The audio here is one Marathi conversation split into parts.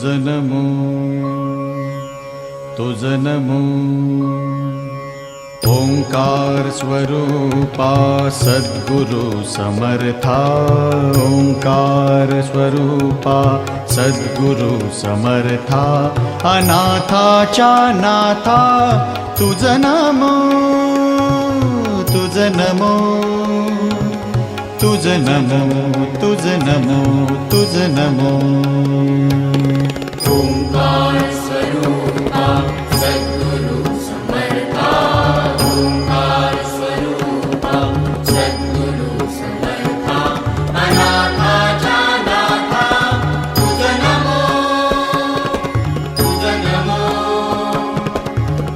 तुझ नमो तुझ नमो ओंकार स्वरूपा सद्गुरु समर्था ओंकार स्वरूपा सद्गुरु समर्था अनाथाच्या नाथा तुझ नमो तुझ नमो तुझ नमो तुझ नमो तुझ नमो ओंकार स्वरूपा सद्गुरु समर्था ओंकार स्वरूपा सद्गुरु समर्था अनाथाच्या नाथा तुझ नमो तुझ नमो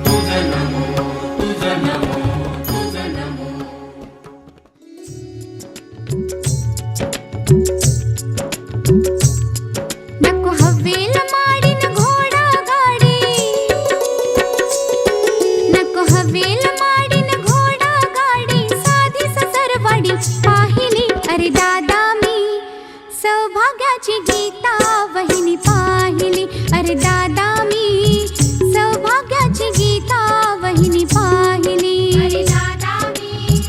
तुझ नमो तुझ नमो तुझ नमो नको हवेल माडिन घोडा गाडी नको हवेल माडिन घोडा गाडी साधी ससरवाडी पाहिली अरे दादा मी सौभाग्याची गीता वहिनी पाहिली अरे दादा मी सौभाग्याची गीता वहिनी पाहिली अरे दादा मी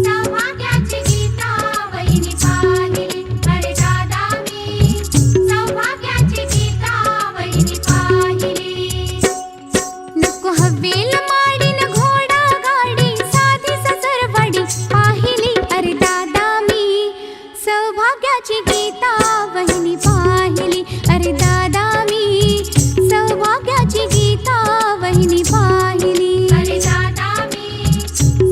सौभाग्याची गीता वहिनी पाहिली अरे दादा मी सौभाग्याची गीता वहिनी पाहिली नको हवेल माडिन घोडा गाडी साधी ससरवाडी पाहिली अरे दादा मी सौभाग्याची गीता वहिनी पाहिली अरे दादा मी सौभाग्याची गीता वहिनी पाहिली अरे दादा मी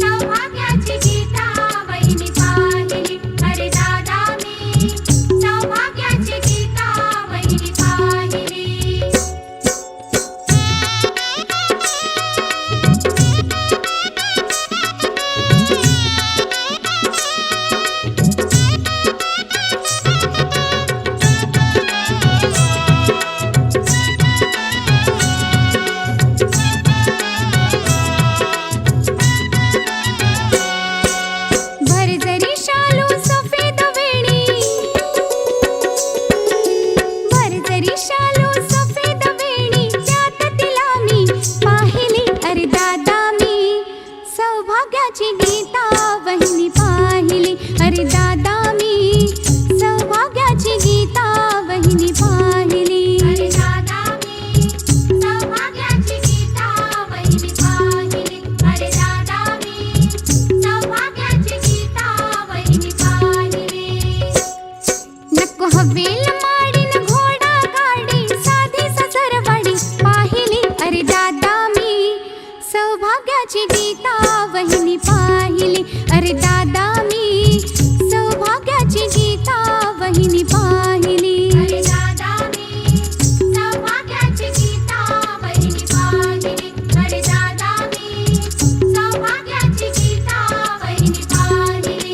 सौभाग्याची गीता वहिनी पाहिली अरे दादा मी सौभाग्याची गीता वहिनी पाहिली भरजरी शालू सफेद वेणी भरजरी शालू सफेद वेणी त्यात तिला मी पाहिली अरे दादा मी सौभाग्याची गीता वहिनी पाहिली अरे दादा मी सौभाग्याची गीता वहिनी पाहिली अरे दादा मी सौभाग्याची गीता वहिनी पाहिली अरे दादा मी सौभाग्याची गीता वहिनी पाहिली नको हवेल माडिन घोडा गाडी साधी ससरवाडी पाहिली अरे दादा मी सौभाग्याची गीता वहिनी पाहिली अरे दादा मी सौभाग्याची गीता वहिनी पाहिली अरे दादा मी सौभाग्याची गीता वहिनी पाहिली अरे दादा मी सौभाग्याची गीता वहिनी पाहिली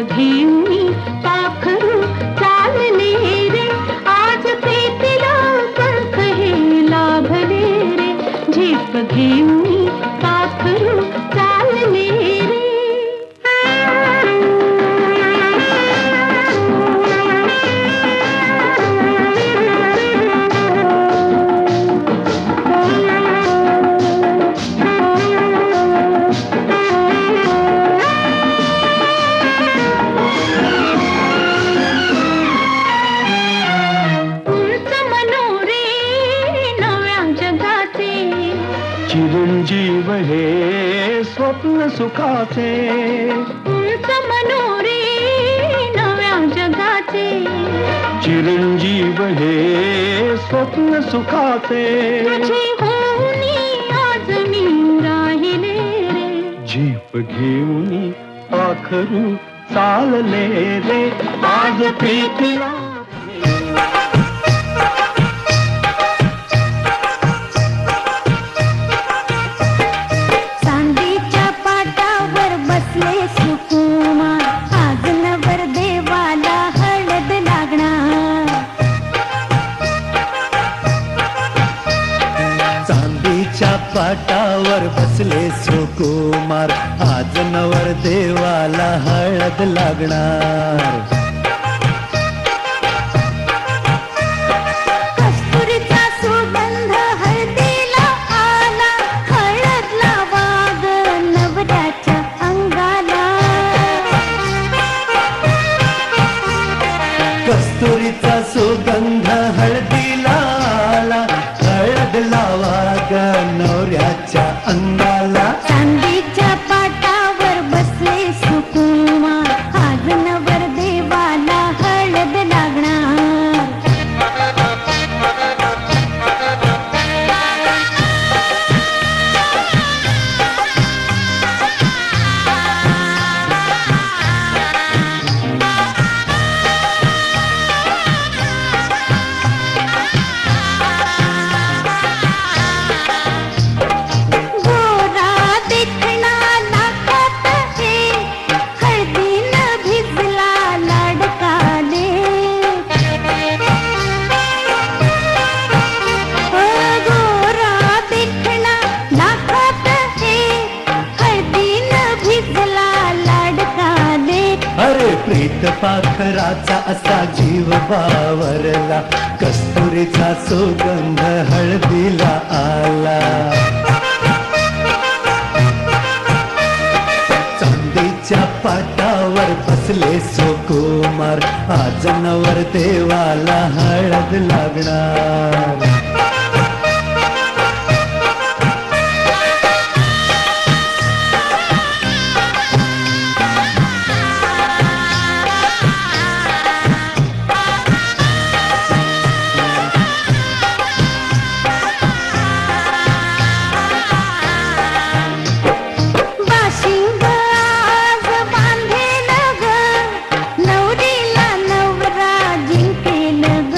घेऊनी पाखरू चालले रे, आज प्रीतीला पंख हे लाभले रे, झेप घेऊनी पाखरू चालले रे. चिरंजीव हे स्वप्न सुखाचे, उंच मनोरे नव्या जगाचे, चिरंजीव हे स्वप्न सुखाचे, तुझे होऊनी आज मी राहिले रे, झेप घेऊनी पाखरू चालले रे, आज प्रीतीला. चांदीच्या पाटावर बसले सुकुमार, आज नवर देवाला हळद लागणार. चांदीच्या पाटावर बसले सुकुमार, आज नवर देवाला हळद लागणार. कस्तुरीचा सुगंध हळदीला आला, हळद लावा ग नवऱ्याच्या अंगाला. कस्तुरीचा सुगंध हळदीला आला, हळद लावा ग नवऱ्याच्या अंगाला. चांदीच्या पाटावर बसले सुकुमार, आज नवर देवाला हळद लागणार. गोरा देखणा नाकात हे, हळदीनं भिजला लाडकाले. गोरा देखणा नाकात हे, हळदीनं भिजला लाडकाले. अरे प्रीत पाखराचा असा जीव बावरला, कस्तुरीचा सुगंध हळदीला आला. चांदीच्या पाटावर बसले सुकुमार, आज नवर देवाला हळद लागणार. बाशिंग आज बांधेल ग, नवरीला नवरा जिंकेल ग.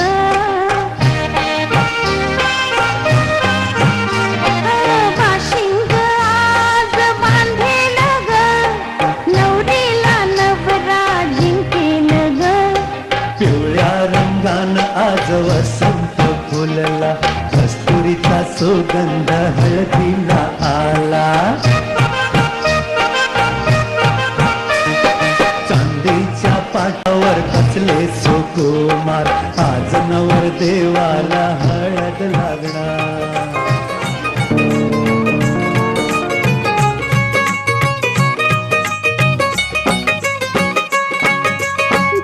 बाशिंग आज बांधेल ग, नवरीला नवरा जिंकेल ग. पिवळ्या रंगानं आज वसंत फुलला, कस्तुरीचा सुगंध हळदीला आला. चांदीच्या पाटावर बसले सुकुमार, आज नवर देवाला हळद लागणार.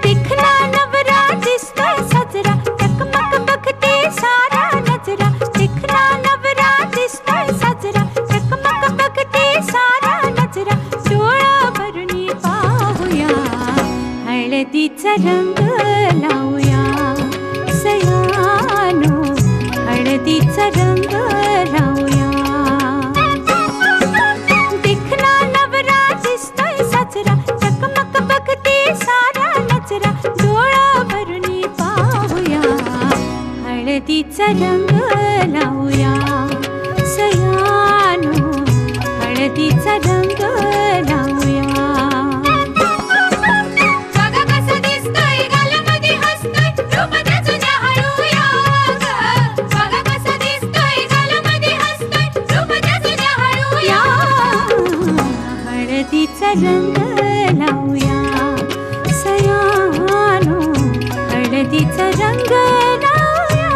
दिखना नवरा दिसतोय साजरा, टकमक बघते सारा नजरा. दिखना नवरा दिसतोय साजरा, टकमक बघते सारा नजरा. डोळा भरणी पाहूया, हळदीचा रंग लावूया. सयानो हळदीचा रंग लावूया. दिखना नवरा दिसतोय साजरा, टकमक बघते सारा नजरा. डोळा भरणी पाहूया, हळदीचा रंग लावूया. सयानो हळदीचा रंग लावूया. रंग लावूया सयानो हळदीचा रंग लावूया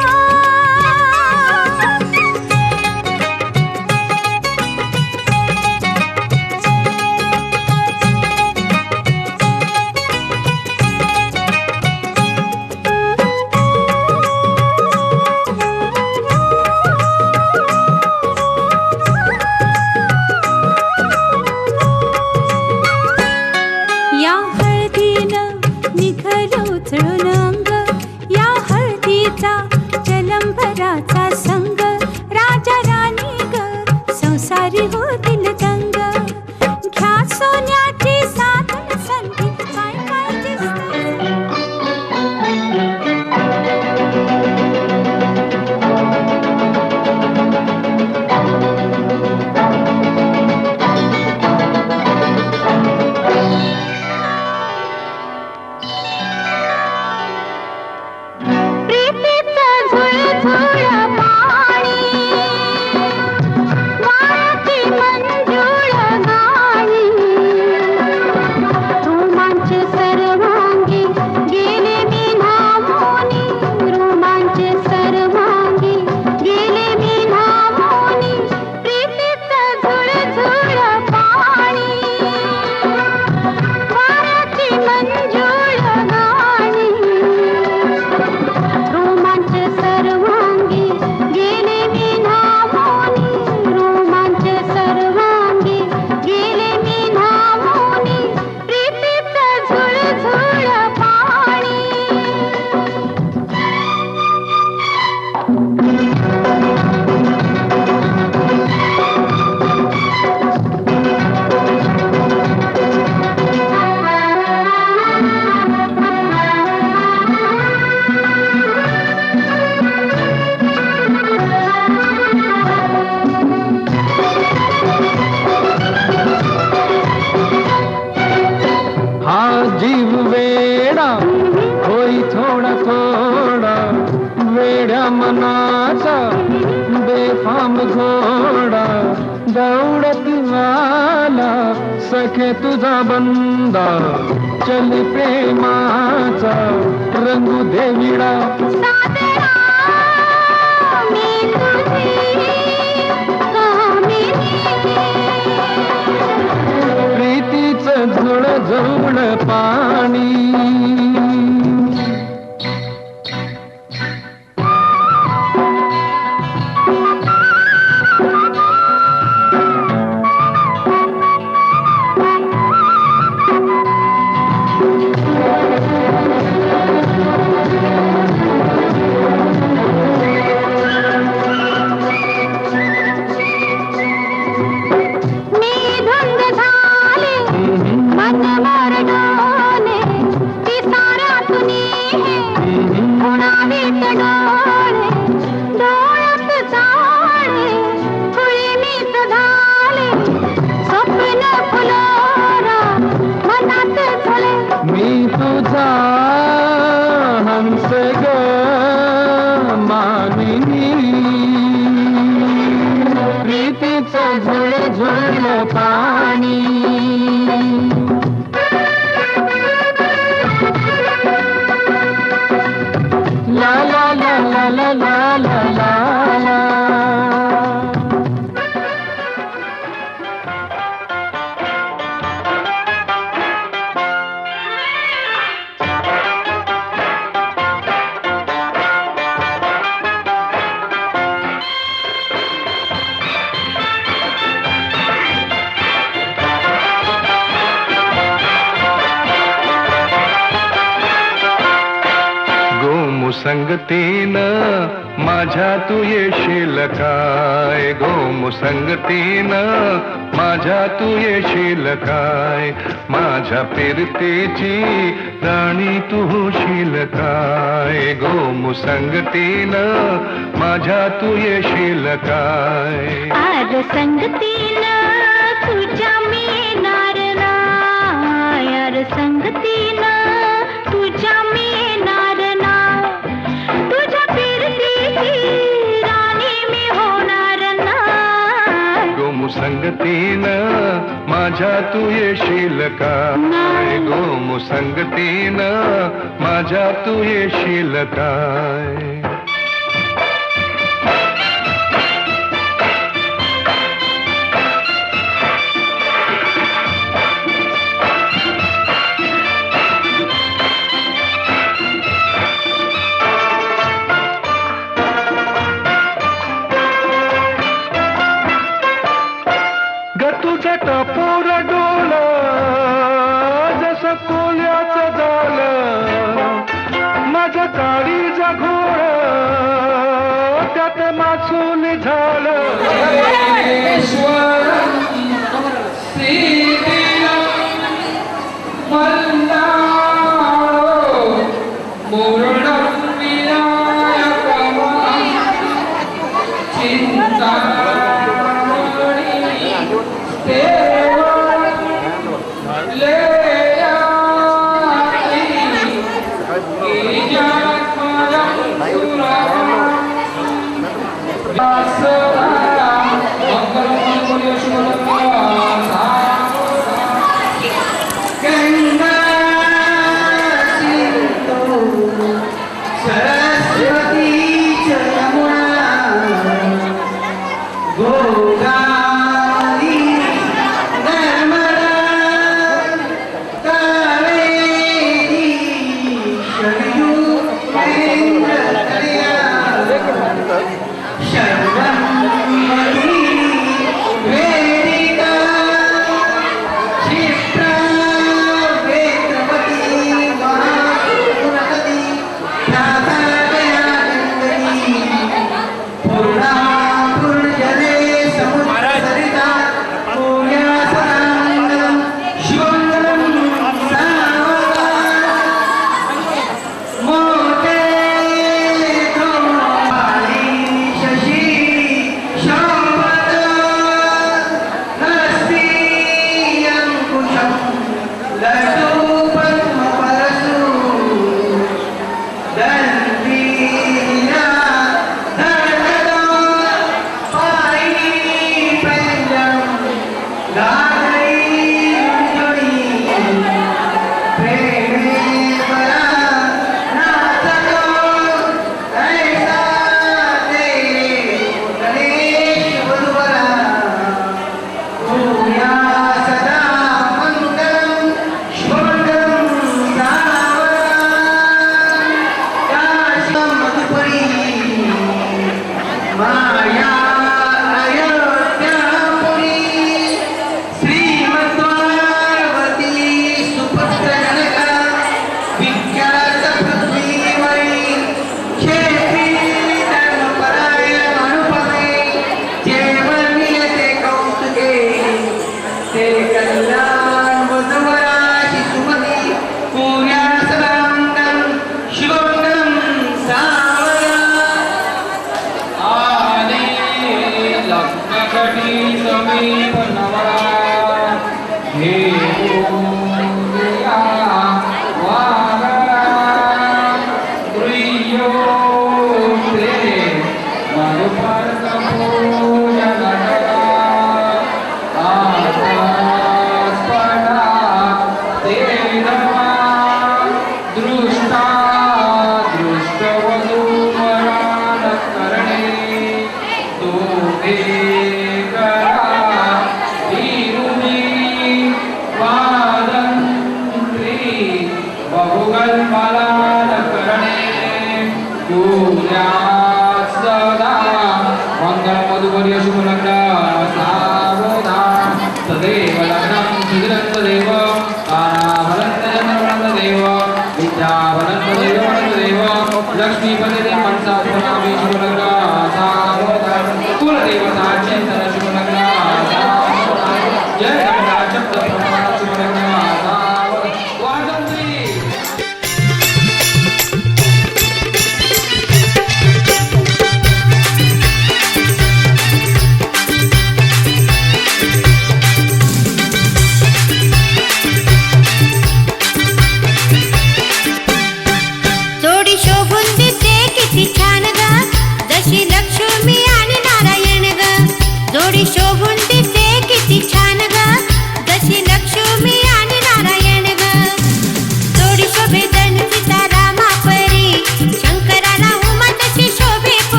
या हळदीनं निघलं उचळून अंग या हळदीचा जलंभराचा संग राजा राणी ग संसारी होतील दंग घ्या सोन्याची साधन संधी काय काय दिसतंय प्रीतीचं झुळझुळ पाणी वाऱ्याची मंजुळ गाणी रोमांच सर्वांगी गेले मी नामोनी रोमांच सर्वांगी गेले मी नामोनी प्रीतीचं झुळझुळ पाणी वाऱ्याची मंजुळ गाणी रोमांच सर्वांगी गेले मी नामोनी रोमांच सर्वांगी गेले मी नामोनी प्रीतीचं झुळझुळ पाणी हा जीव वेडा होई थोडा थोडा वेड्या मनाचा बेफाम घोडा दौडत आला सखे तुझा बंदा चल प्रेमाचा रंगू देविडा सादरा मी तुझी कामिनी प्रीतीचं झुळझुळ पाणी मी धुंद झाले मन मरडोले ती सारा तुनी है उडावीत डोळे डोळ्यात जाळे कुळीमीत झाले स्वप्न फुलोरा मनात झुले मी तुझा हंस ग मानिनी प्रीतीचं झुळझुळ पाणी ला ला ला ला ला ला ला ला ला गोमुसंगतीनं माझ्या तू येशील काय गोमुसंगतीनं माझ्या तू येशील काय माझ्या फिरतेची राणी तू होशील काय गोमुसंगतीनं माझ्या तू येशील काय आज संगतीनं तुझ्या मी येणार नाय यार संगतीनं तुझ्या मी येणार नाय तुझ्या फिरतीची राणी मी होणार नाय गोमुसंगतीनं माझ्या तू येशील काय गोमू संगतीनं माझ्या तू येशील काय टपोर डोल जसं कोल्याचं झालं माझ्या काळीचा घोळ त्यात मासून झालं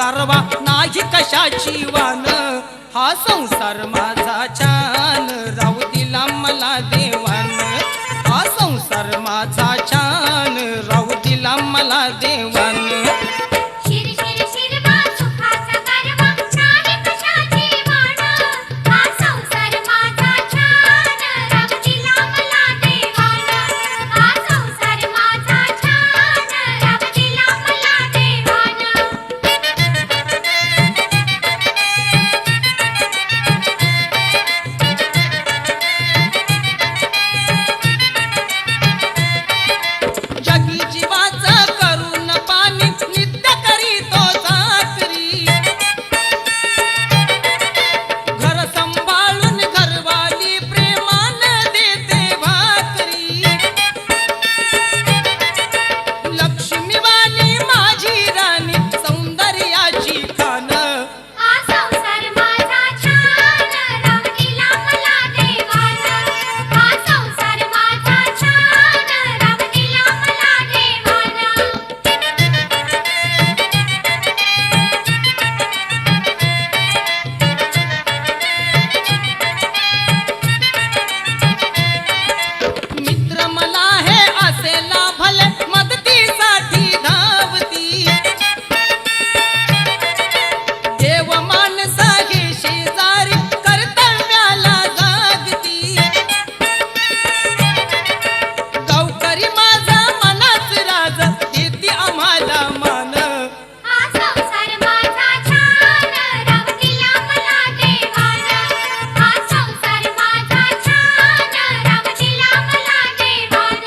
गारवा नाही कशाची वान, हा संसार माझा छान राहू दिला मला देवान, हा संसार माझा छान राहू दिला मला देवान. शिर शिर शिरवा सुखाचा गारवा नाही कशाची वाण, हा संसार माझा छान राहू दिला मला देवान, हा संसार माझा छान राहू दिला मला देवान. जगी जीवाचं करून पाणी नित्य करीतो चाकरी, घर सांभाळून घरवाली प्रेमानं देते भाकरी, लक्ष्मीवाणी माझी राणी सौंदर्याची खान, हा संसार माझा छान राहू दिला मला देवान, हा संसार माझा छान राहू दिला मला देवान. मित्र मला हे असे लाभले मदतीसाठी धावती, देव माणसा हे शेजारी कर्तव्याला जागती, गावकरी माझा मनाच राज देती आम्हाला मान, हा संसार माझा छान राहू दिला मला देवान, हा संसार माझा छान राहू दिला मला देवान.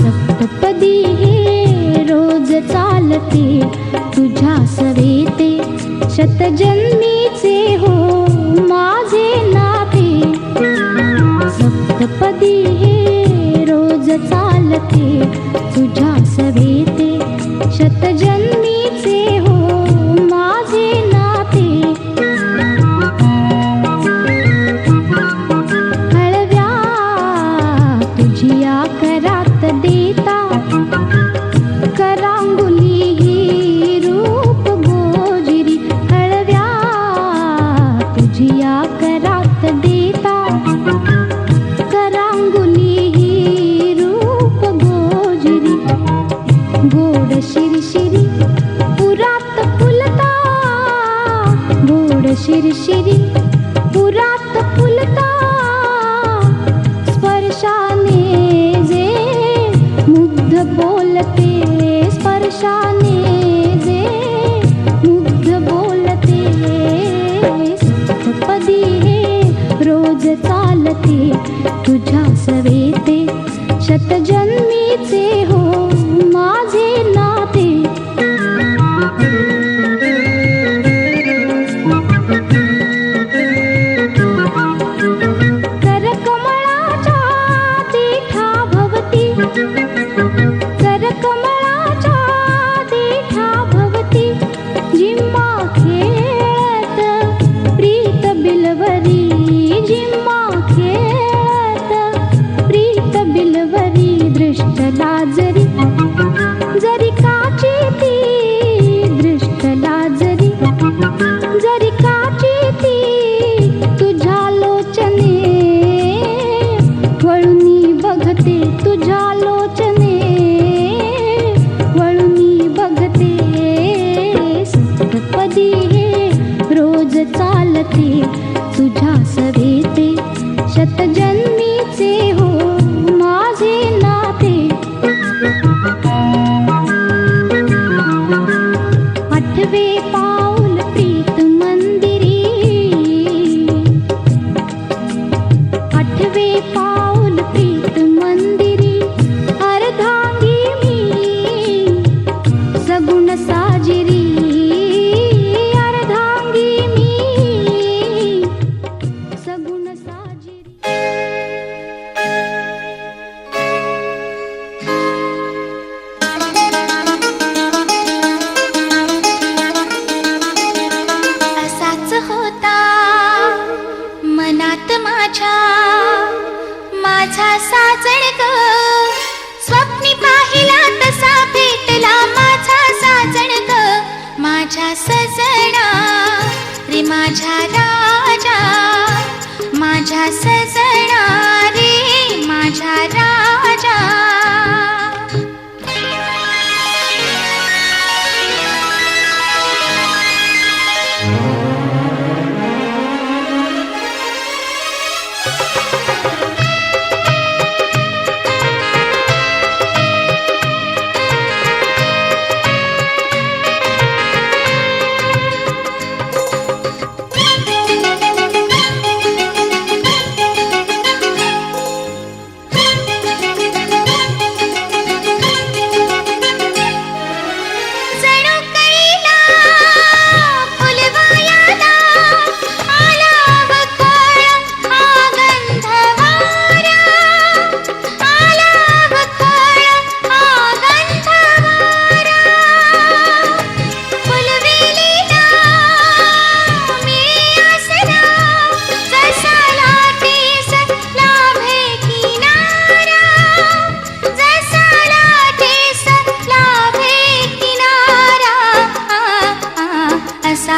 सप्तपदी हे रोज चालते तुझ्या सवेते, शतजन्मीचे हो माझे नाते. सप्तपदी हे रोज चालते तुझ्या सवेते, शतजन्मीचे हो माझे नाते. हळव्या तुझिया करात देता, करांगुली ही रूप गोजिरी. हळव्या तुझिया करात देता, करांगुली ही रूप गोजिरी. गोड शिरशिरी पुरात फुलता, गोड शिरशिरी पुरात फुलता. स्पर्शाने जे मुग्ध बोलते, स्पर्शाने जे मुग्ध बोलते. सप्तपदी हे रोज चालते तुझ्या सवेते, शतजन्मीचे हो माझे नाते.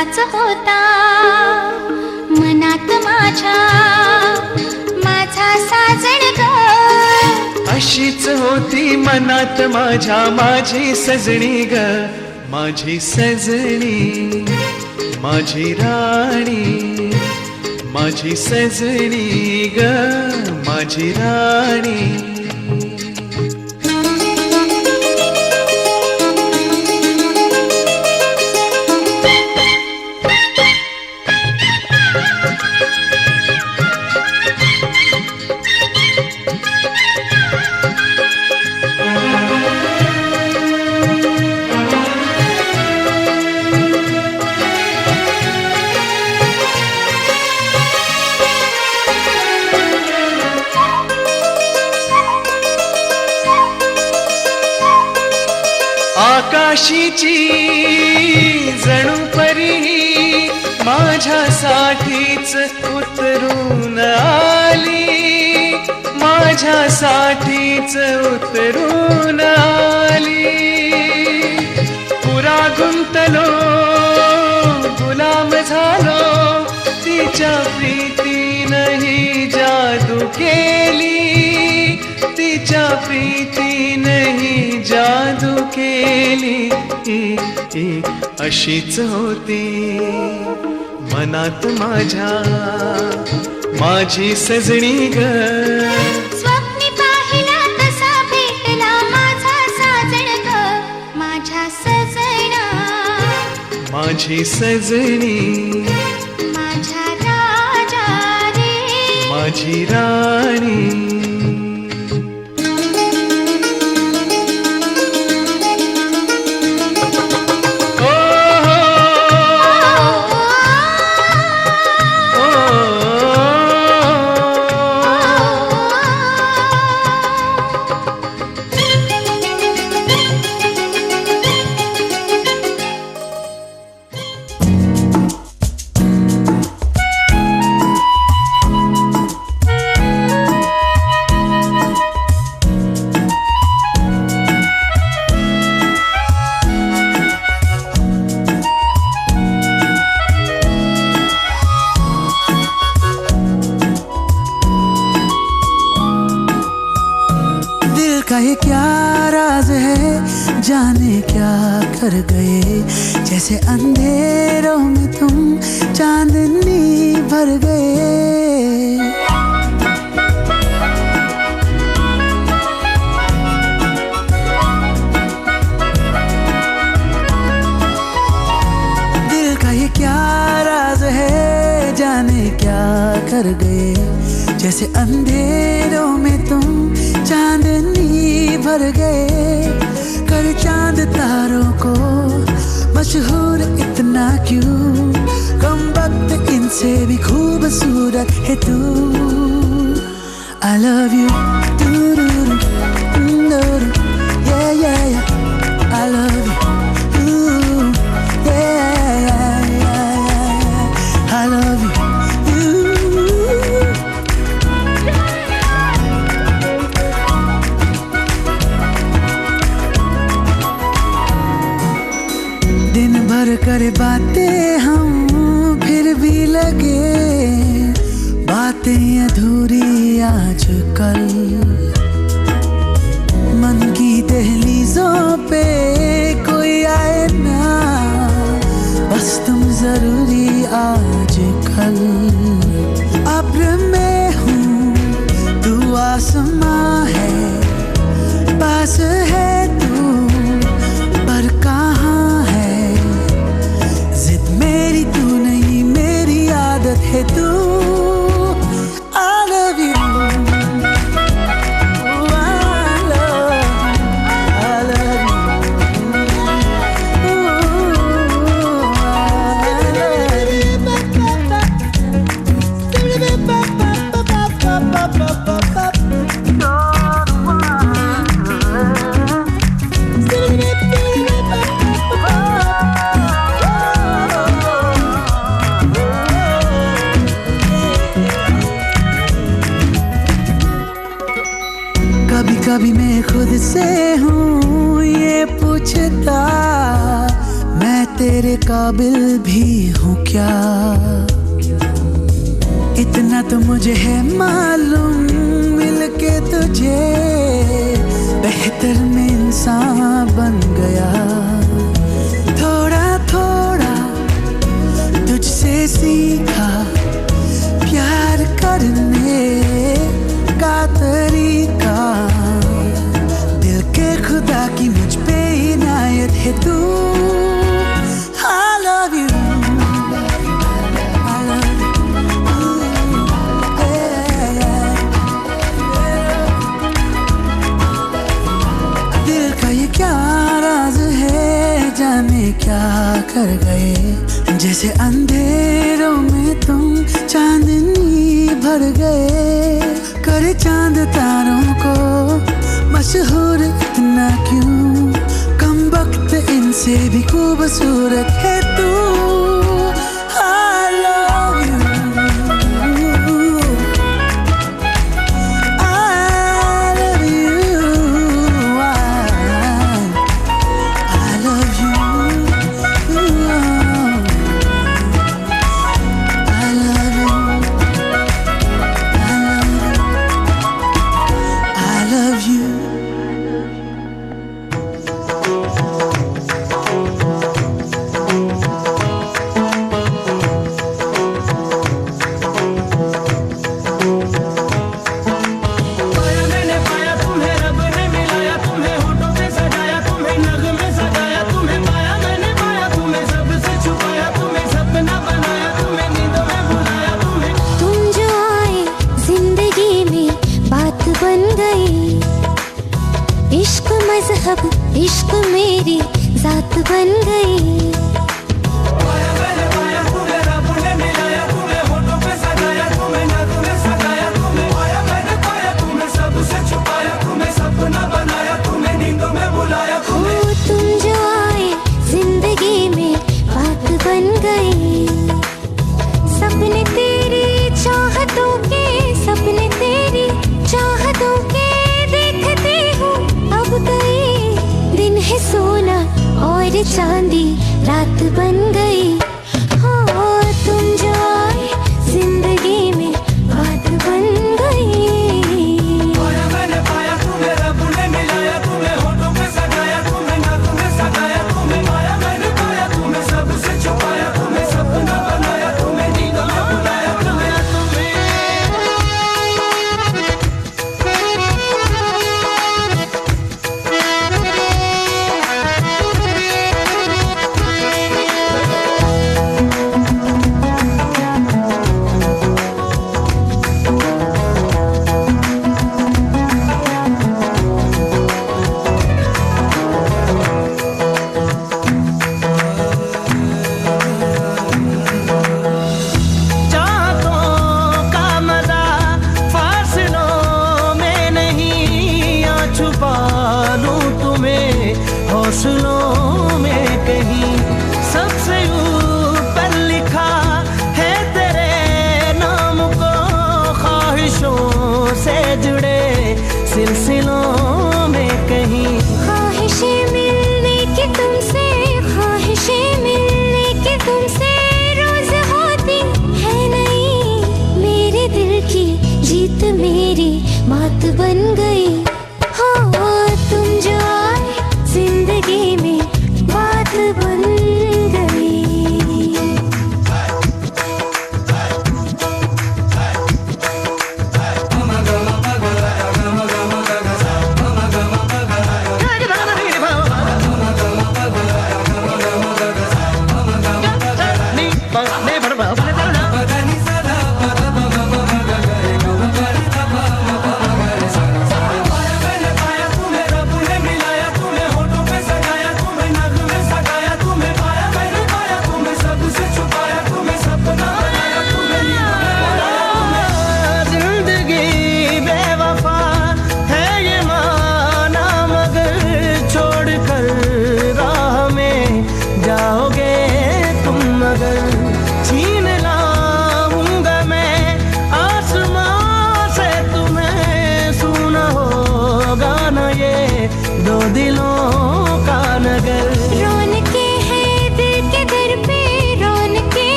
असाच होता मनात माझ्या माझा साजण ग अशीच होती मनात माझ्या माझी सजणी ग माझी सजणी माझी राणी माझी सजणी ग माझी राणी आकाशीची जणू परी माझ्यासाठीच उतरून आली माझ्यासाठीच उतरून आली पुरा गुंतलो गुलाम झालो तिच्या प्रीतीनही जादू केली तिच्या प्रीतीनही जादू केली अशीच होती मनात माझ्या माझी सजणी ग स्वप्नी पाहिला तसा भेटला माझा साजण ग माझ्या सजना माझी सजणी माझ्या राजा रे माझी राणी का ये क्या राज है जाने क्या कर गए जैसे अंधेरों में तुम चांदनी भर गए दिल का ये क्या राज है जाने क्या कर गए जैसे अंधेरों में तुम चांदनी भर गए कर चांद तारों को मशहूर इतना क्यों कम वक्त इनसे भी खूबसूरत है तू I love you yeah yeah yeah I love you yeah yeah yeah I love you दिन भर करे बातें हम फिर भी लगे बातें अधूरी आजकल मन की दहलीजों पे कोई आए ना बस तुम जरूरी आजकल अब्र में हूँ तू आसमां है पास है तू पर कहाँ है जिद मेरी तू नहीं मेरी आदत है तू I love you तेरे काबिल भी हूँ क्या, इतना तो मुझे है मालूम, मिलके तुझे बेहतर में इंसान बन गया। थोड़ा थोड़ा तुझसे सीखा प्यार करने का तरीका, दिल के खुदा की मुझ पे इनायत है तू। I love you, I love you, yeah. दिल का ये क्या राज है, जाने क्या कर गए, जैसे अंधेरों में तुम चांदनी भर गए। करे चांद तारों को मशहूर इतना क्यों, कम वक्त इनसे भी खूबसूरत है तू। I love you, I love you, I love you, I love you, I love you. पाया मैंने पाया तुम्हें, रब ने मिलाया तुम्हें, होठों पे सजाया तुम्हें, नग़्मे सजाया तुम्हें। पाया मैंने पाया तुम्हें, सबसे छुपाया तुम्हें, सपना बनाया तुम्हें, नींदों में बुलाया तुम्हें। तुम जो आए जिंदगी में बात बन गई, इश्क मजहब इश्क मेरी जात बन गई। पाया मैंने पाया तुम्हें, रब ने मिलाया तुम्हें, होठों पे सजाया तुम्हें, नग़्मे सजाया तुम्हें। पाया मैंने पाया तुम्हें, सबसे छुपाया तुम्हें, सपना बनाया तुम्हें, नींदों में बुलाया ओ तुम्हें। तुम जो आए जिंदगी में बात बन गई, सपने तेरी चाहतों के, सपने तेरी चाहतों के देखती हूँ अब गई। दिन है सोना और चांदी रात बन गई। हो तुम जो आए जिंदगी में बात बन गई। पाया मैंने पाया तुम्हें, रब ने मिलाया तुम्हें, होठों पे सजाया तुम्हें, नग़्मे सजाया तुम्हें। पाया मैंने पाया तुम्हें, सबसे छुपाया तुम्हें, सपना बनाया तुम्हें, नींदों में बुलाया तुम्हें।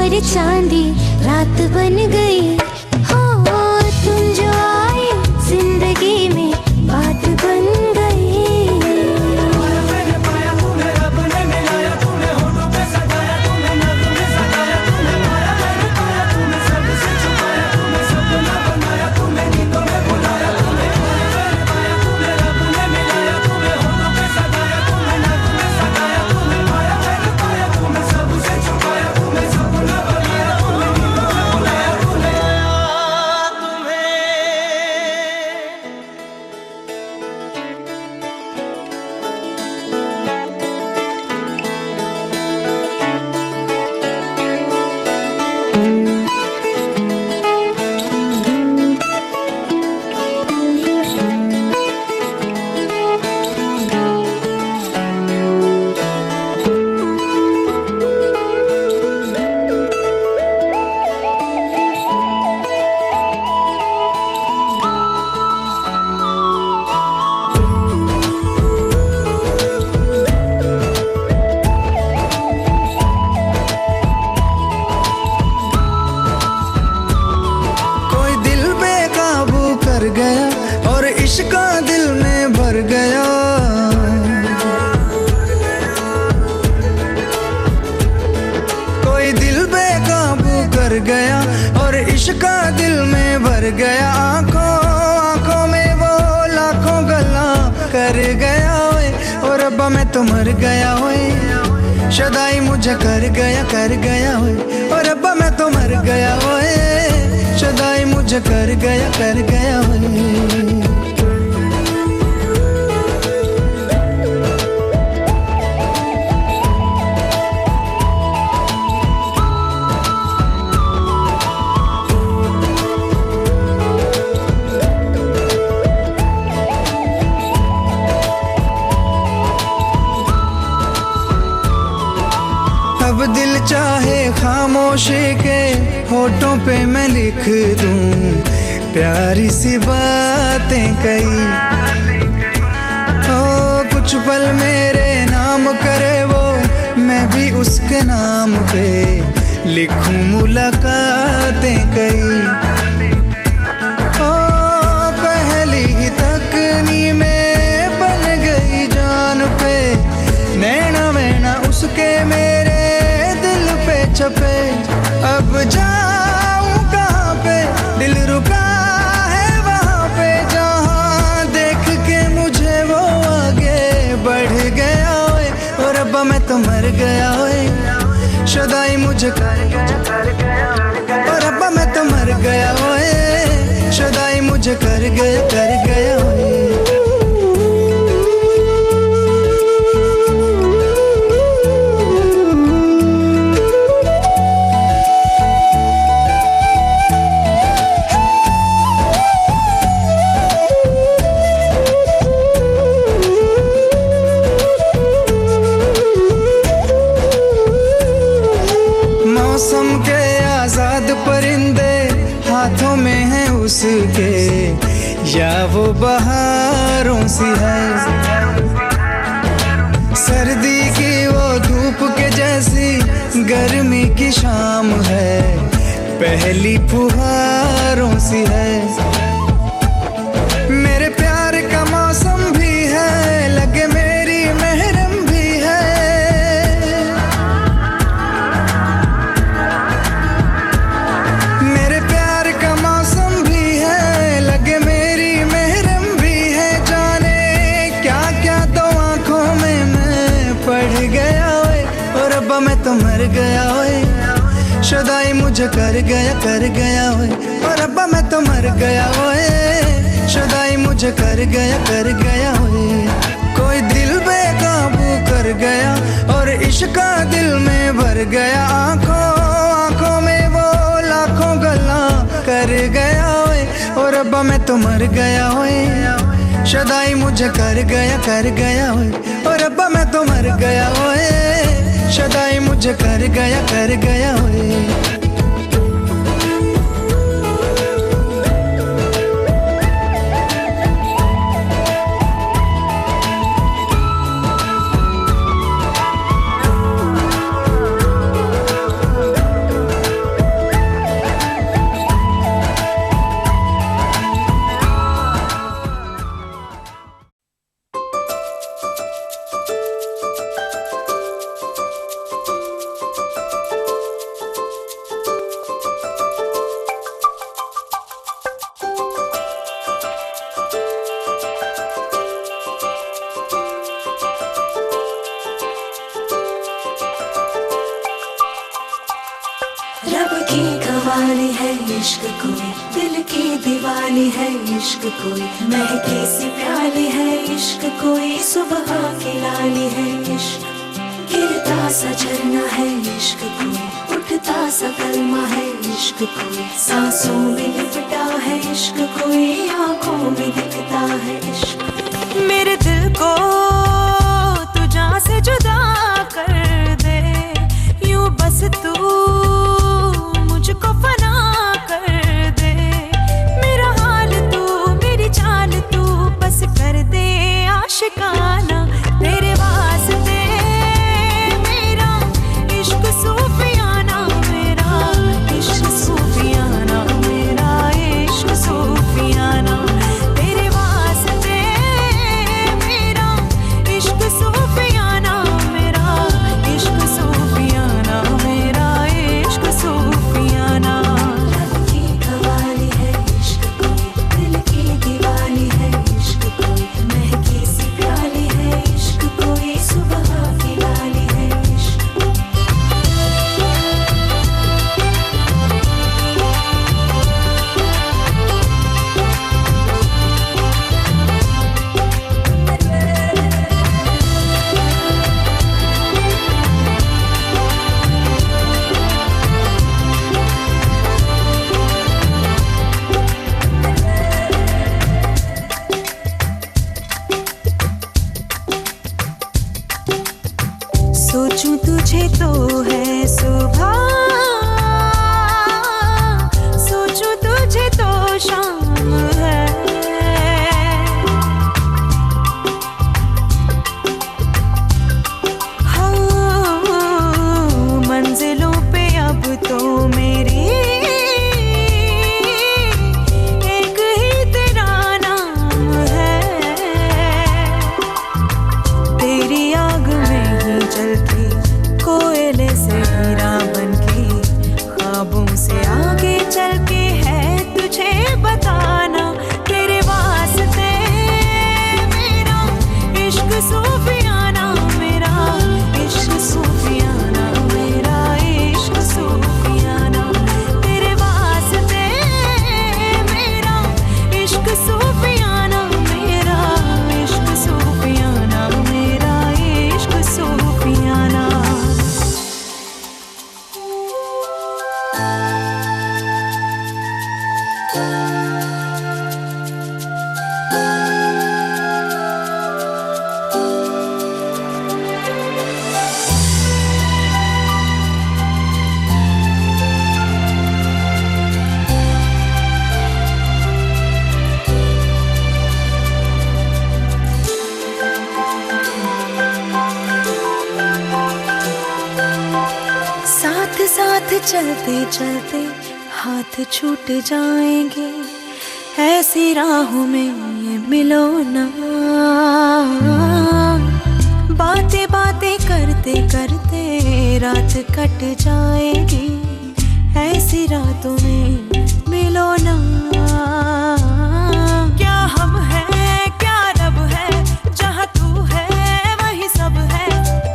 पर चांदी रात बन गई हो, तुम जो आए जिंदगी में बात बन गई। मैंने पाया तुम्हें रब ने मिलाया, तुम्हें होठों पे सजाया, तुम्हें नज़्म में सजाया, तुम्हें पाया मैंने पाया, तुम्हें सबसे छुपाया, तुम्हें सपना बनाया, तुम्हें गीतों में बुलाया, तुम्हें मैंने पाया तुम्हें रब ने मिलाया, तुम्हें होठों पे सजाया, तुम्हें नज़्म में सजाया, तुम्हें पाया मैंने पाया, तुम्हें सबसे छुपाया, तुम्हें सपना बनाया, तुम्हें गीतों में बुलाया, तुम्हें कोई दिल बेकाबू कर गया और इश्क दिल में भर गया। कोई दिल बेकाबू कर गया और इश्क दिल में भर गया। आंखों आंखों में वो लाखों गल्ला कर गया ओए, और रब्बा मैं तो मर गया ओए, शदाई मुझे कर गया ओए, और रब्बा मैं तो मर गया ओए, शदाई मुझे कर गया ओए। अब दिल चाहे खामोशी के होठों पे मैं लिख दूं प्यारी सी बातें कई। ओ कुछ पल मेरे नाम करे वो, मैं भी उसके नाम पे लिखूं मुलाकातें कई। ओ पहली ही तकनी में बन गई जान पे, नैना मैना उसके मेरे दिल पे छपे। अब जाऊं कहाँ पे, दिल रुका है वहाँ पे, जहाँ देख के मुझे वो आगे बढ़ गया ओए, और रब्बा मैं तो मर गया ओए, शदाई मुझे कर गया, और रब्बा मैं तो मर गया ओए, शदाई मुझे कर गया ओए। मौसम के आजाद परिंदे हाथों में हैं उसके, या वो बहारों सी है। सर्दी की वो धूप के जैसी गर्मी की शाम है, पहली फुहारों सी है। मेरे प्यार का मौसम भी है, लगे मेरी महरम भी है। मेरे प्यार का मौसम भी है, लगे मेरी महरम भी है। जाने क्या क्या तो आंखों में मैं पढ़ गया ओए, और रब्बा मैं तो मर गया ओए, शदाई मुझे कर गया ओए, और रब्बा मैं तो मर गया ओए, शदाई मुझे कर गया ओए। कोई दिल बेकाबू कर गया और इश्क दिल में भर गया। आंखों आंखों में वो लाखों गल्ला कर गया ओए, और रब्बा मैं तो मर गया ओए, शदाई मुझे कर गया ओए, और रब्बा मैं तो मर गया ओए, शदाई मुझे कर गया ओए। कवाली है इश्क कोई, दिल की दिवाली है इश्क कोई, महके सी प्याली है इश्क कोई, सुबह की लाली है इश्क, गिरता सा झरना है इश्क कोई, उठता सा कलमा है इश्क कोई, सांसों में लिपटा है इश्क कोई, आंखों में दिखता है इश्क। मेरे दिल को तू जान से जुदा कर दे, यूं बस तू मुझको फना कर दे, मेरा हाल तू मेरी चाल तू बस कर दे आशिकाना, तेरे वास्ते मेरा इश्क सूफियाना, मेरा इश्क सूफियाना, मेरा इश्क सूफियाना, तेरे वास्ते मेरा इश्क सूफियाना, मेरा इश्क सूफियाना, मेरा इश्क सूफियाना। लब की कवाली है इश्क कोई, दिल की दिवाली है इश्क कोई, महकी सी प्याली है इश्क कोई, सुबह की लाली है इश्क। सोचूं तुझे तो है सुबह, सोचूं तुझे तो शाम है, हाँ मंजिलों पे अब तो मेरी एक ही तेरा नाम है, तेरी आग में ही जलती कोयले से हीरा बनके, ख्वाबों से आगे चल के है तुझे बताना, तेरे वास्ते मेरा इश्क सूफियाना, मेरा इश्क सूफियाना, मेरा इश्क सूफियाना, तेरे वास्ते मेरा इश्क सूफियाना, मेरा इश्क सूफियाना, मेरा इश्क सूफियाना। साथ साथ चलते चलते हाथ छूट जाएंगे, ऐसी राहों में मिलो ना, बातें बातें करते करते रात कट जाएगी, ऐसी रातों में मिलो ना। क्या हम हैं क्या रब है, जहाँ तू है वही सब है,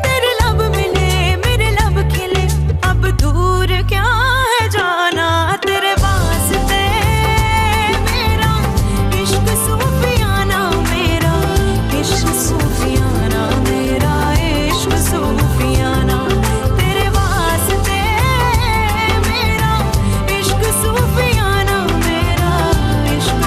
तेरे लब मिले मेरे लब खिले, अब दूर क्या है जाना, तेरे वास्ते मेरा इश्क सूफियाना, मेरा इश्क सूफियाना, मेरा इश्क सूफियाना, तेरे वास्ते मेरा इश्क सूफियाना, मेरा इश्क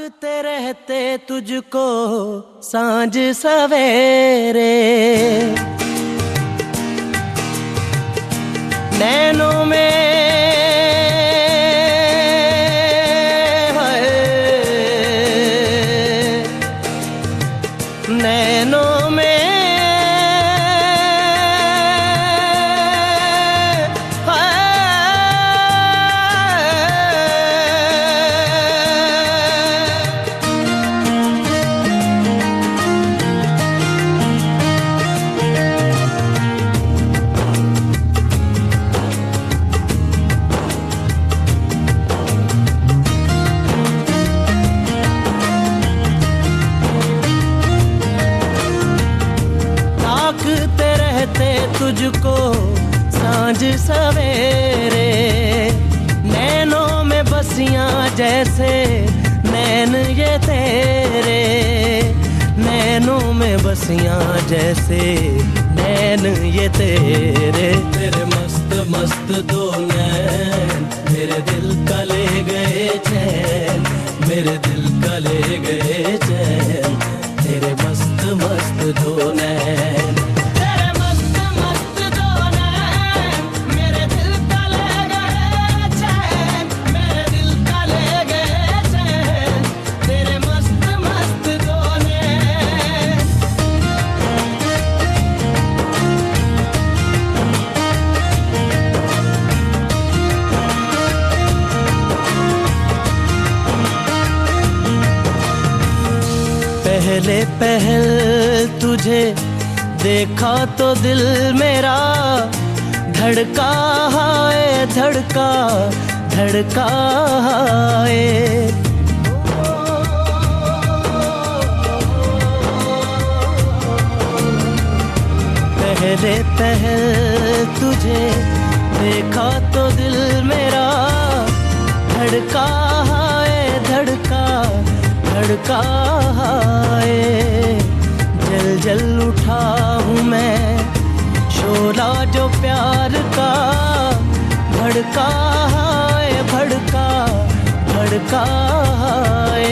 ताकते रहते तुझको सांझ सवेरे, नैनों में नैनों में तुझको सांझ सवेरे, नैनों में बसियां जैसे नैन ये तेरे, नैनों में बसियां जैसे नैन ये तेरे, तेरे मस्त मस्त दो नैन मेरे दिल का ले गए चैन, मेरे दिल का ले गए चैन, तेरे मस्त मस्त दो नैन। पहले पहल तुझे देखा तो दिल मेरा धड़का है, धड़का धड़का है। पहले पहल तुझे देखा तो दिल मेरा धड़का है, धड़का धड़का है। जल जल उठा हूँ मैं शोला जो प्यार का, भड़का है, भड़का भड़का है।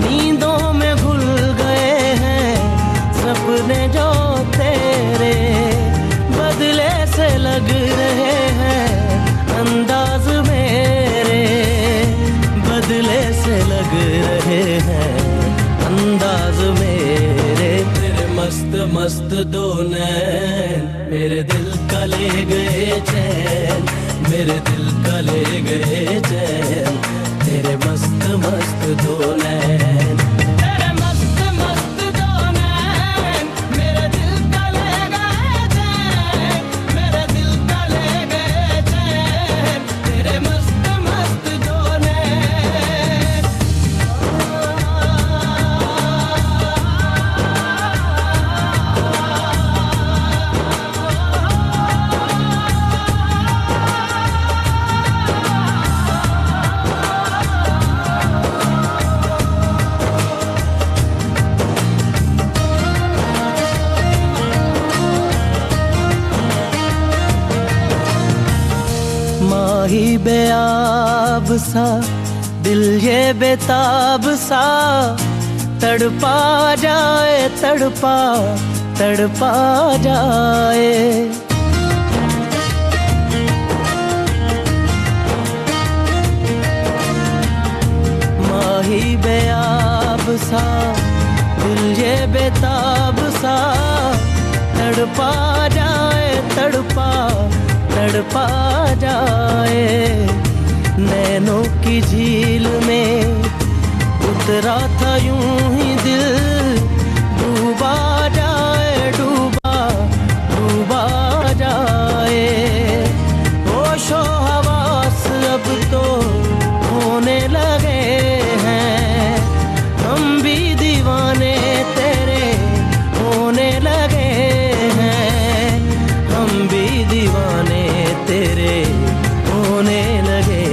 नींदों में घुल गए हैं सपने जो तेरे, बदले से लग रहे हैं अंदाज मेरे, बदले से लग रहे हैं अंदाज मेरे। तेरे मस्त मस्त दो नैन मेरे दिल का ले गए चैन, मेरे दिल का ले गए चैन, तेरे मस्त मस्त दो नैन। तेरे मस्त मस्त दो नैन मेरे दिल का ले गए चैन, मेरे दिल का ले गए चैन, तेरे मस्त मस्त दो नैन। माही बेआब सा दिल ये बेताब सा, तड़पा जाए तड़पा तड़पा जाए। माही बेआब सा दिल ये बेताब सा, तड़पा जाए तड़पा तड़पा जाए। नैनों की झील में उतरा था यूं ही दिल, डूबा जाए डूबा डूबा जाए। होशो हवास अब तो होने लगे हैं, हम भी दीवाने तेरे होने लगे हैं, हम भी दीवाने तेरे होने लगे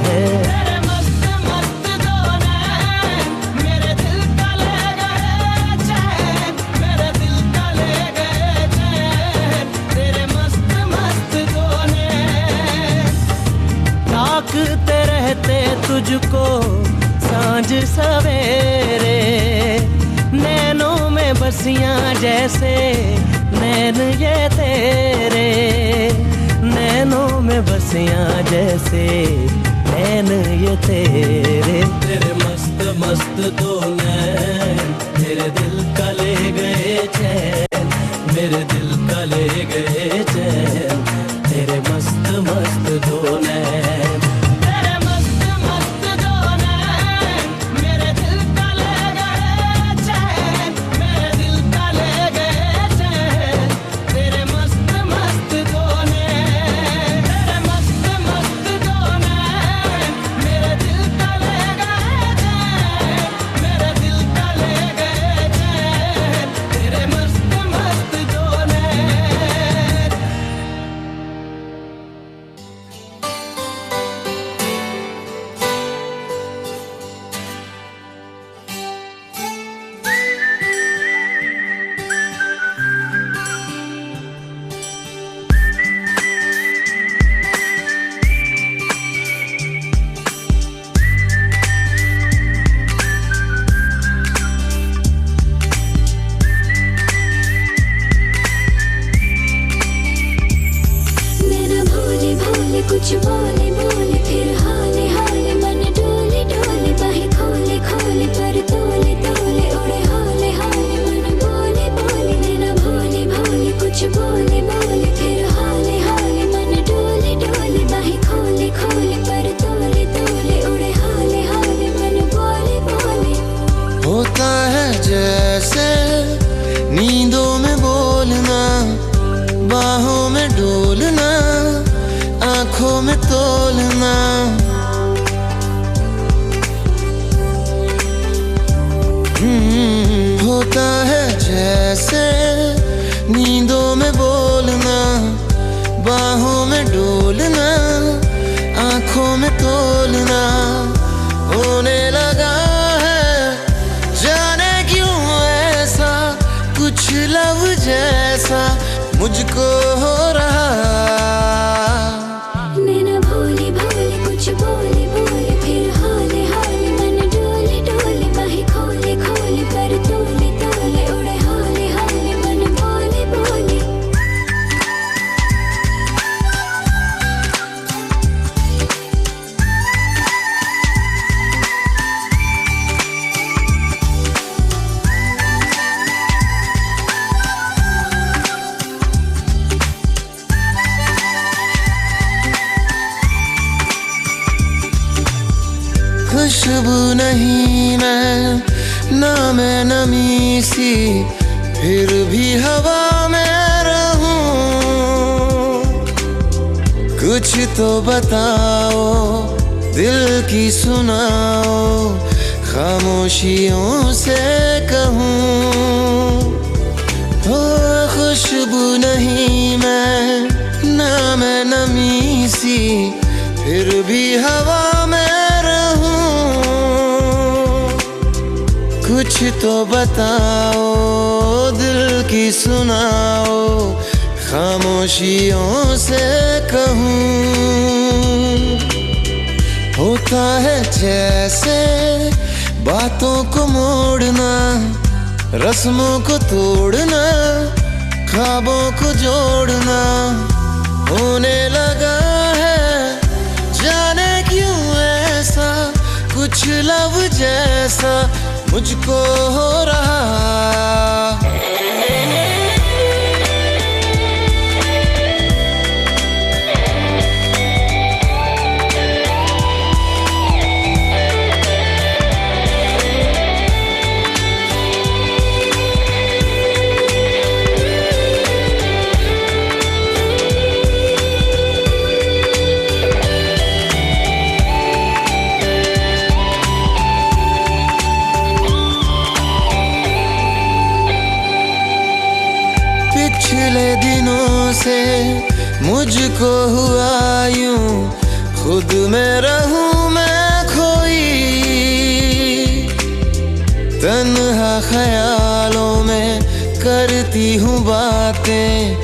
हैं। तेरे मस्त मस्त दो नैन मेरे दिल का ले गए चैन, मेरे दिल का ले गए चैन, तेरे मस्त मस्त दो नैन। ताकते रहते तुझको सांझ सांझ सवेरे, नैनों में बसियां जैसे नैन ये तेरे, नैनों में बसियां जैसे नैन ये तेरे। तेरे मस्त मस्त दो नैन मेरे दिल का ले गए चैन, मेरे दिल का ले गए चैन, तेरे मस्त मस्त दो नैन, तेरे मस्त मस्त दो नैन मेरे दिल का ले गए चैन, मेरे दिल का ले गए चैन, तेरे मस्त मस्त दो नैन, तेरे मस्त मस्त दो नैन मेरे दिल का ले गए चैन, मेरे दिल का ले गए चैन, तेरे मस्त मस्त दो नैन। नैना भोले भोले कुछ बोले बोले, फिर हाले हाले मन डोले डोले, बाहें खोले खोले पर तोले तोले, उड़े हाले हाले मन बोले बोले। नैना भोले भोले कुछ बोले बोले, फिर हाले हाले मन डोले डोले, बाहें खोले खोले पर तोले तोले, उड़े हाले हाले मन बोले बोले। होता है जैसे नींदों में बोलना, बाहों में डोलना, आंखों में तोलना, होता है जैसे नींदों में बोलना, बाहों में डोलना, आंखों में तोलना, होने लगा है जाने क्यों ऐसा, कुछ लव जैसा मुझको हो रहा। नैना भोले भोले कुछ बोले बोले, फिर हाले हाले मन डोले डोले, बाहें खोले खोले पर तोले तोले, उड़े हाले हाले मन बोले बोले। खुशबू नहीं मैं ना मैं नमी सी, फिर भी हवा में रहूं, कुछ तो बताओ दिल की सुनाओ, खामोशियों से कहूं। हो खुशबू नहीं मैं ना मैं नमी सी, फिर भी हवा में कुछ तो बताओ दिल की सुनाओ, खामोशियों से कहूं। होता है जैसे बातों को मोड़ना, रस्मों को तोड़ना, ख्वाबों को जोड़ना, होने लगा है जाने क्यों ऐसा, कुछ लव जैसा मुझको हो रहा। पिछले दिनों से मुझको हुआ यूं, खुद में रहूं मैं खोई, तन्हा ख्यालों में करती हूँ बातें,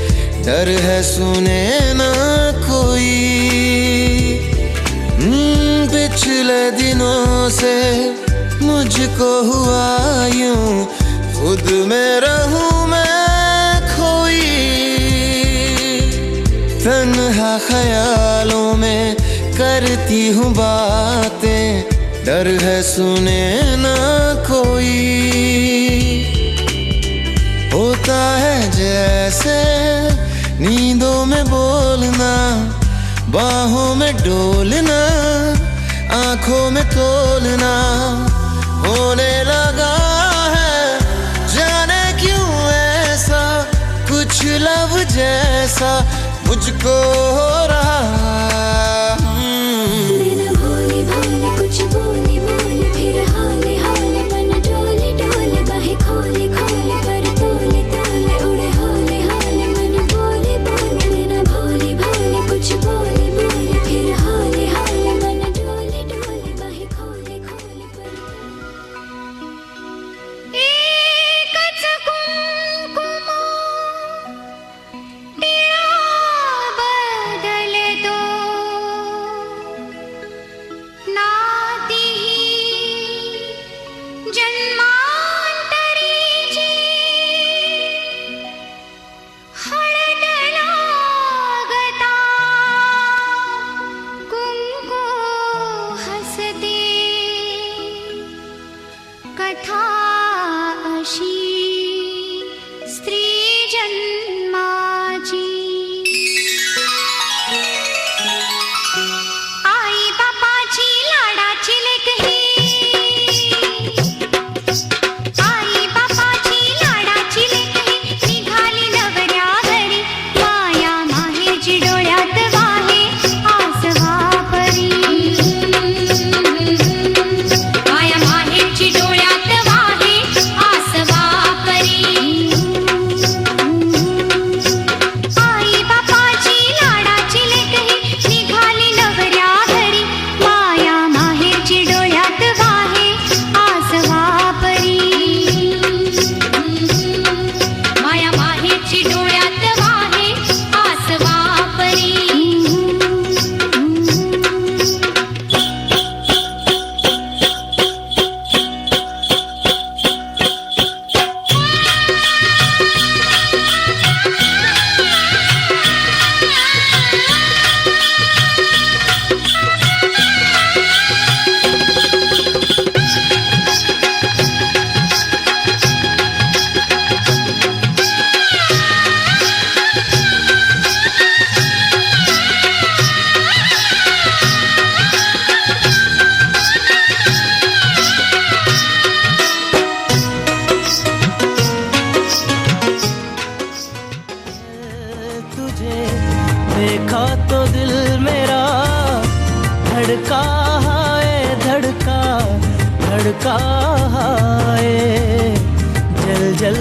डर है सुने ना कोई। पिछले दिनों से मुझको हुआ यूं खुद में रहूं मैं खोई, तन्हा ख्यालों में करती हूँ बातें, डर है सुने ना कोई। होता है जैसे नींदों में बोलना, बाहों में डोलना, आंखों में तोलना होने लगा है, जाने क्यों ऐसा कुछ लब जैसा मुझको हो रहा। बिना भोले भोले कुछ बोले बोले, फिर हाले हाले मन डोले डोले, बाहें खोले खोले पर तोले तोले, उड़े हाले हाले मन बोले बोले। बिना भोले भोले कुछ बोले बोले, फिर हाले हाले मन डोले डोले, बाहें खोले खोले पर एकच कुंकुम टिळा बदल दो, नाती ही जन्मांतरीची हळद लागता कुंकू हसते, कथा अशी स्त्री जन्माची। आई बापाची लाडाची लेक ही, आई बापाची लाडाची लेक ही, निघाली नवऱ्या घरी, माया माहेरची डोळ्यात वाहे आसवा परी, माया माहेरची डोळ्यात वाहे आसवा परी। आई बापाची लाडाची लेक ही, निघाली नवऱ्या घरी, माया माहेरची डोळ्यात वाहे आसवा परी, माया माहेरची डोळ्यात वाहे आसवा परी। तुझे देखा तो दिल मेरा धड़का है, धड़का धड़का है, जल जल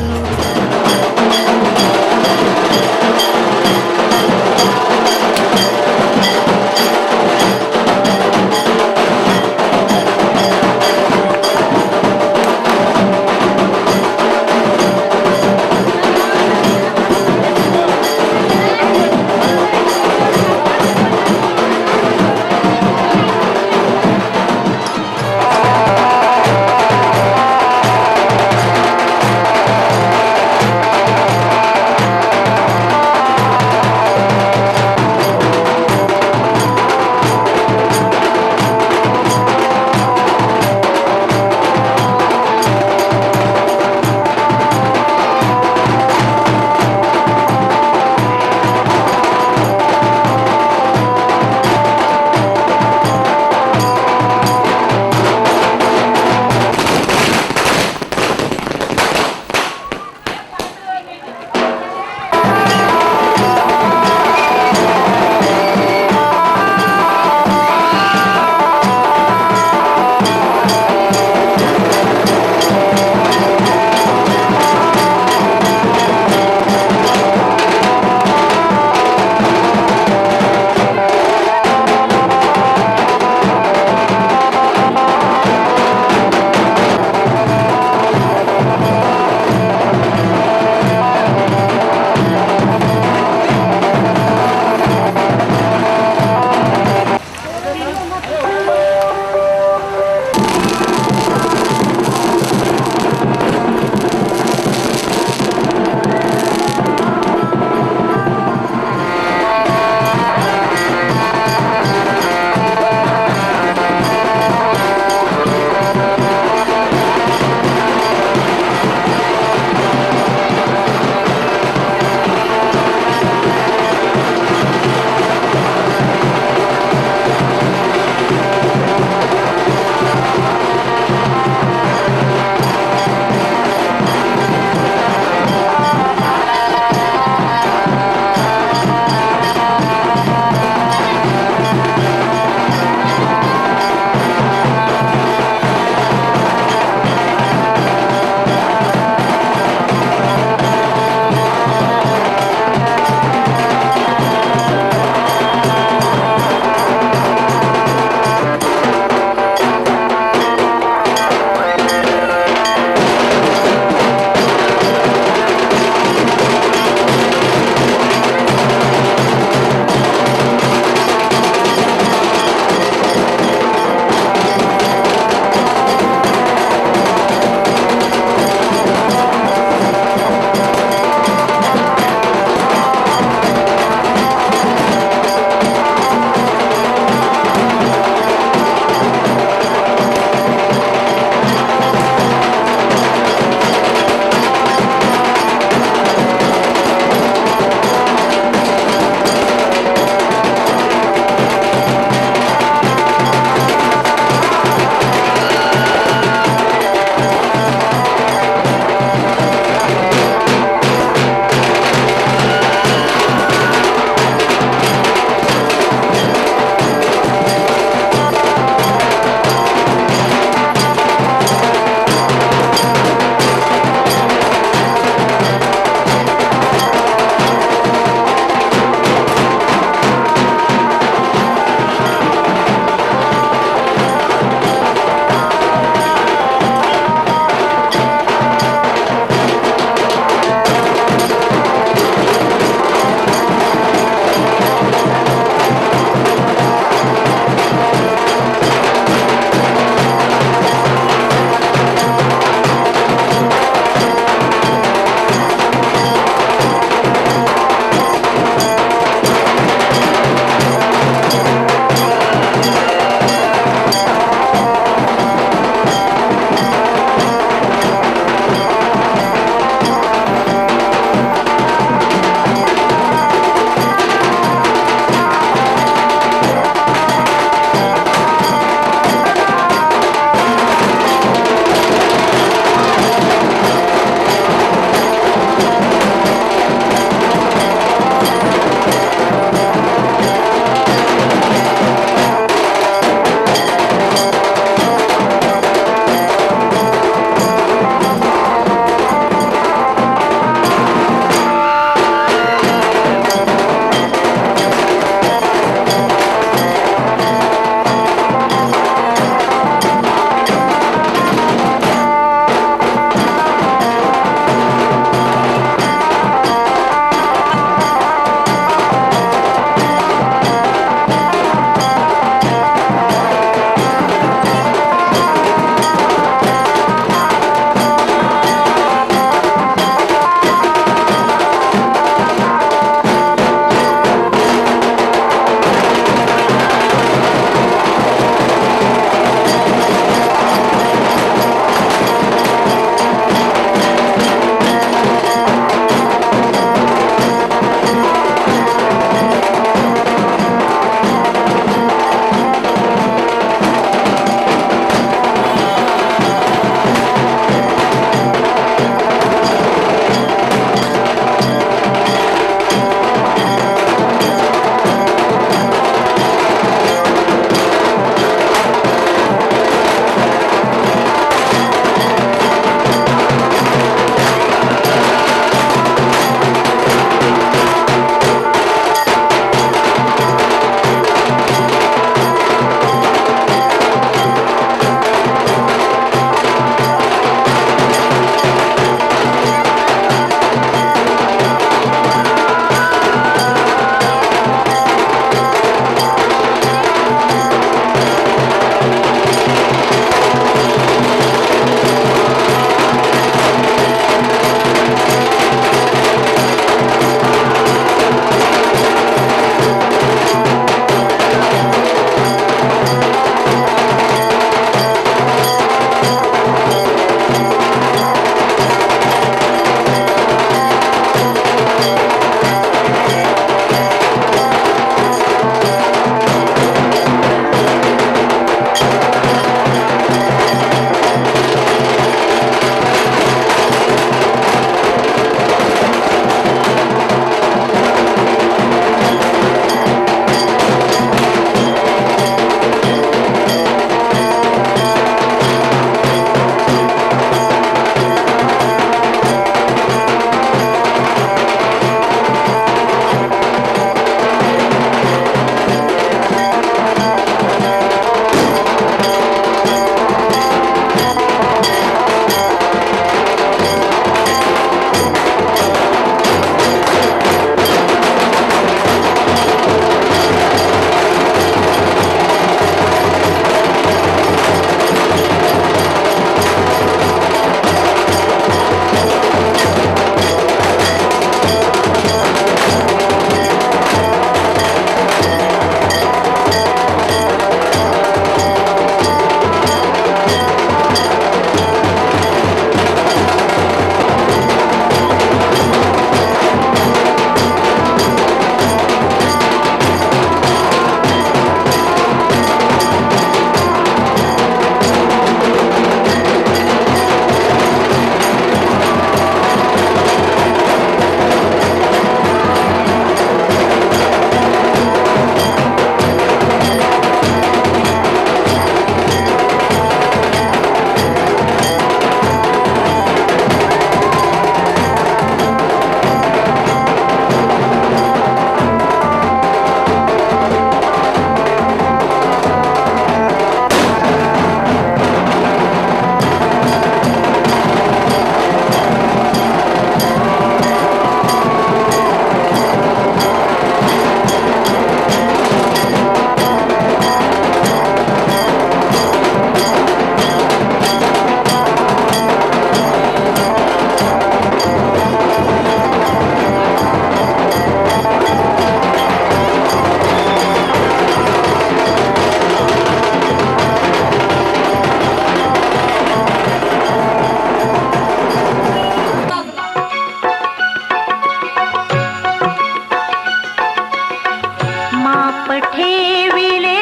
ठेविले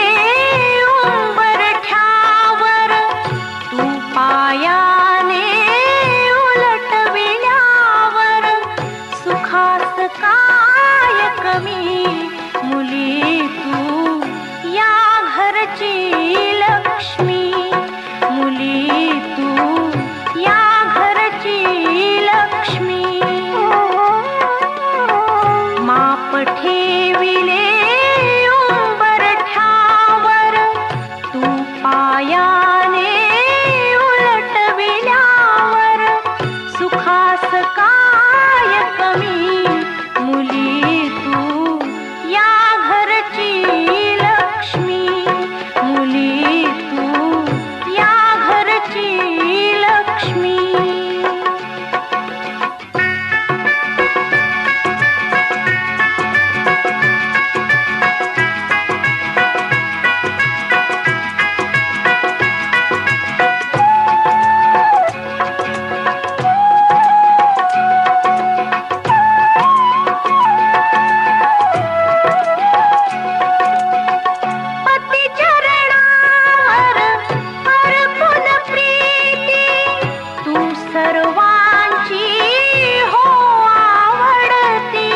उंबरठ्यावर तू पायाने उलटविल्यावर सुखास काय कमी मुली तू या घरची लक्ष्मी मुली तू या घरची लक्ष्मी माप ठेविले उंबरठ्यावर तू पायाने उलटविल्यावर सुखास काय कमी मुली तू या घरची लक्ष्मी मुली तू या घरची लक्ष्मी पतिचरणावर अर्पण प्रीती तू सर्वांची हो आवडती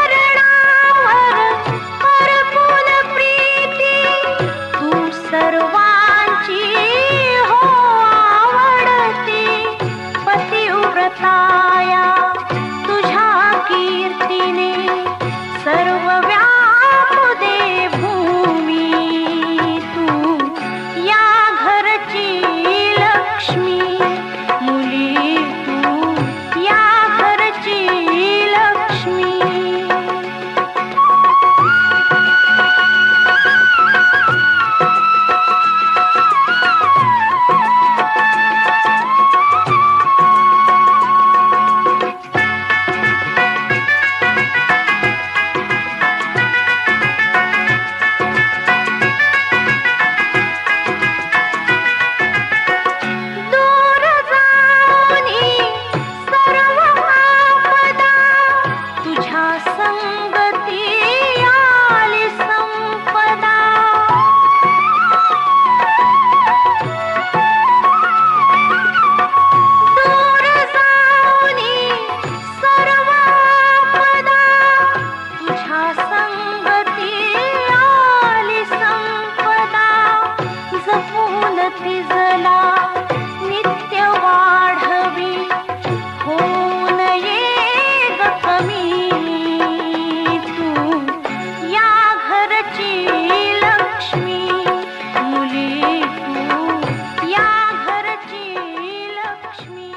पतिचरणावर अर्पण प्रीती तू सर्वांची हो आवडती पतिव्रताया तुझ्या कीर्तीने सर्व व्यापू दे भूमी तू या घरची लक्ष्मी मुली तू या घरची लक्ष्मी दूर जाऊनी सर्व आपदा तुझ्या संगती आली संपदा दूर जाऊनी सर्व आपदा तुझ्या संगती आली संपदा जपून तिजला नित्य वाढवी होऊन ये ग कमी तू या घरची लक्ष्मी मुली तू या घरची लक्ष्मी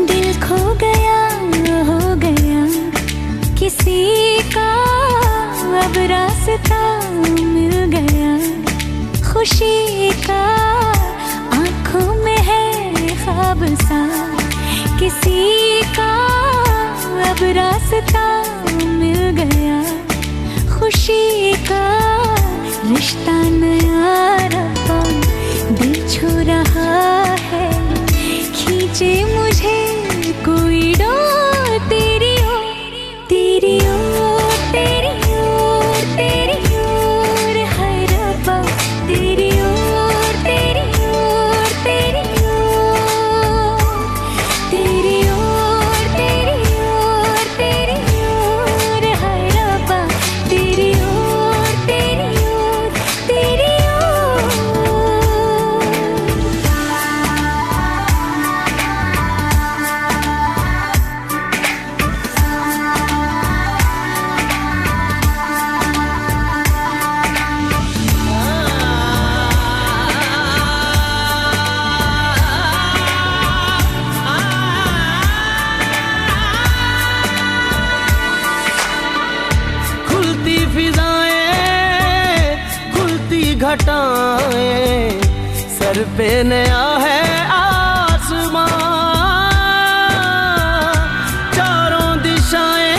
दिल खो गया हो गया किसी का अब रास्ता मिल गया खुशी का आंखों में है ख्वाब सा किसी का अब रास्ता मिल गया खुशी का रिश्ता नया रहा दिल छू रहा है खींचे मुझे कोई डोर तेरी ओर तेरी ओर तेरी ओर तेरी ओर है रब्बा तेरी ओर तेरी ओर तेरी ओर तेरी ओर तेरी ओर तेरी ओर घटाएं, सर पे नया है आसमां, चारों दिशाएं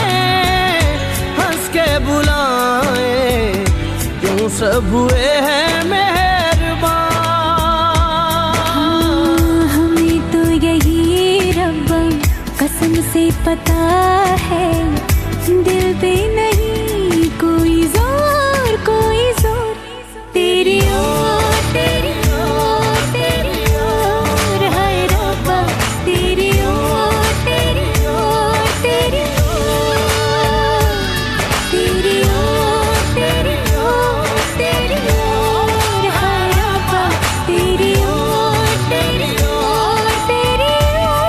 हंस के बुलाएं, क्यों सब हुए हैं मेहरबान। हमें तो यही रब्बा कसम से पता है, दिल पे नहीं कोई जोर, कोई जोर, तेरी ओर, तेरी ओर, तेरी ओर, हाय रब्बा तेरी ओर, तेरी ओर, तेरी ओर, तेरी ओर, तेरी ओर, तेरी ओर, हाय रब्बा तेरी ओर, तेरी ओर, तेरी ओर।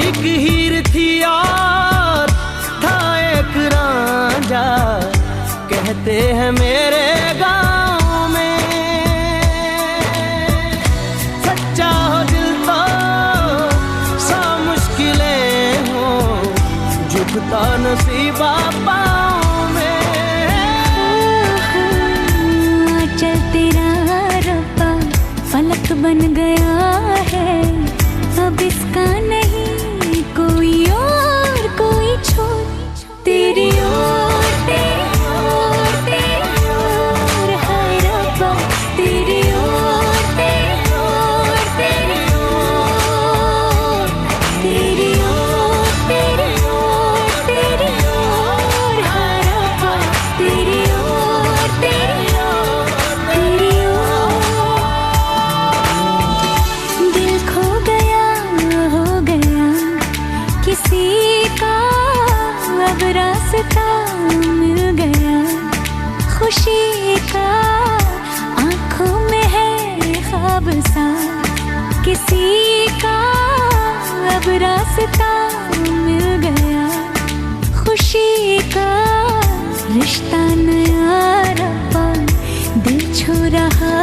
एक हीर थी और था एक रांझा, कहते हैं मेरे गांव में, सच्चा हो दिल तो सा मुश्किलें हो, झुकता नसीबा पाँव में। चल तेरा रब्बा फलक बन गया है, अब इसका नहीं कोई और कोई छोर, तेरी ओर, तेरी ओर, तेरी ओर, हाय रब्बा तेरी ओर, तेरी ओर, तेरी ओर, तेरी ओर, तेरी ओर, तेरी ओर, हाय रब्बा तेरी ओर, तेरी ओर, तेरी ओर। दिल खो गया, हो गया किसी का, अब रास्ता मिल गया खुशी का, आंखों में है ख्वाब सा किसी का, अब रास्ता मिल गया खुशी का, रिश्ता नया रब्बा दिल छू रहा